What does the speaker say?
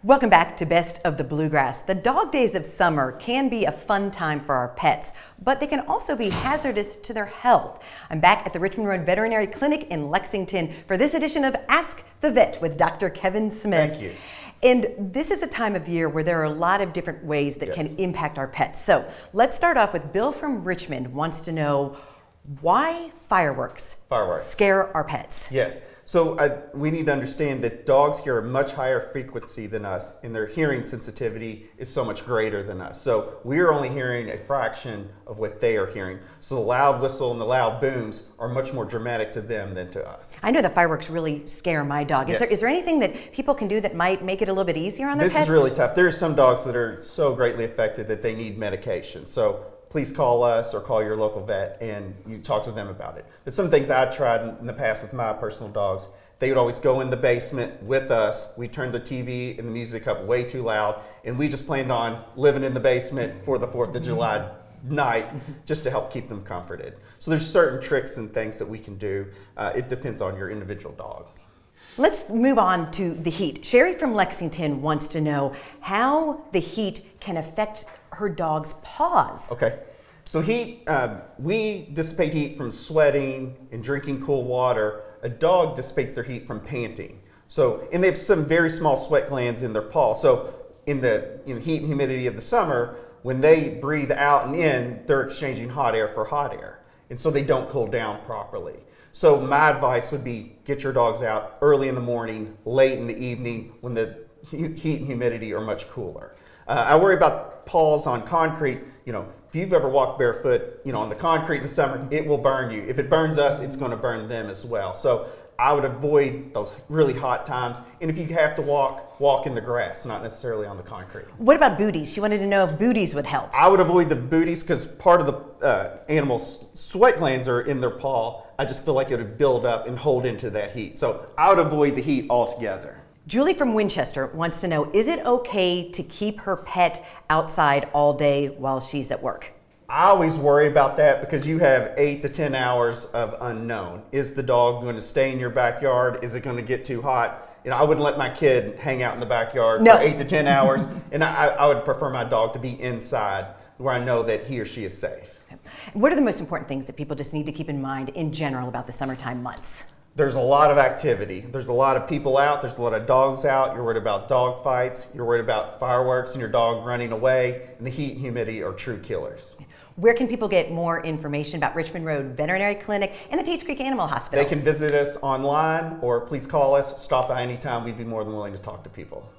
Welcome back to Best of the Bluegrass. The dog days of summer can be a fun time for our pets, but they can also be hazardous to their health. I'm back at the Richmond Road Veterinary Clinic in Lexington for this edition of Ask the Vet with Dr. Kevin Smith. Thank you. And this is a time of year where there are a lot of different ways that can impact our pets. So let's start off with Bill from Richmond wants to know why fireworks scare our pets. Yes. So we need to understand that dogs hear a much higher frequency than us, and their hearing sensitivity is so much greater than us. So we're only hearing a fraction of what they are hearing. So the loud whistle and the loud booms are much more dramatic to them than to us. I know the fireworks really scare my dog. Is there anything that people can do that might make it a little bit easier on their pets? This is really tough. There are some dogs that are so greatly affected that they need medication. So please call us or call your local vet and you talk to them about it. But some things I tried in the past with my personal dogs, they would always go in the basement with us. We turned the TV and the music up way too loud, and we just planned on living in the basement for the 4th of July night just to help keep them comforted. So there's certain tricks and things that we can do. It depends on your individual dog. Let's move on to the heat. Sherry from Lexington wants to know how the heat can affect her dog's paws. Okay, so heat, we dissipate heat from sweating and drinking cool water. A dog dissipates their heat from panting. So, and they have some very small sweat glands in their paw. So in the heat and humidity of the summer, when they breathe out and in, they're exchanging hot air for hot air. And so they don't cool down properly. So my advice would be get your dogs out early in the morning, late in the evening when the heat and humidity are much cooler. I worry about paws on concrete. If you've ever walked barefoot, on the concrete in the summer, it will burn you. If it burns us, it's going to burn them as well. So I would avoid those really hot times. And if you have to walk in the grass, not necessarily on the concrete. What about booties? She wanted to know if booties would help. I would avoid the booties because part of the animal's sweat glands are in their paw. I just feel like it would build up and hold into that heat. So I would avoid the heat altogether. Julie from Winchester wants to know, is it okay to keep her pet outside all day while she's at work? I always worry about that because you have 8 to 10 hours of unknown. Is the dog going to stay in your backyard? Is it going to get too hot? I wouldn't let my kid hang out in the backyard for 8 to 10 hours. And I would prefer my dog to be inside where I know that he or she is safe. What are the most important things that people just need to keep in mind in general about the summertime months? There's a lot of activity. There's a lot of people out. There's a lot of dogs out. You're worried about dog fights. You're worried about fireworks and your dog running away. And the heat and humidity are true killers. Where can people get more information about Richmond Road Veterinary Clinic and the Tates Creek Animal Hospital? They can visit us online or please call us. Stop by anytime. We'd be more than willing to talk to people.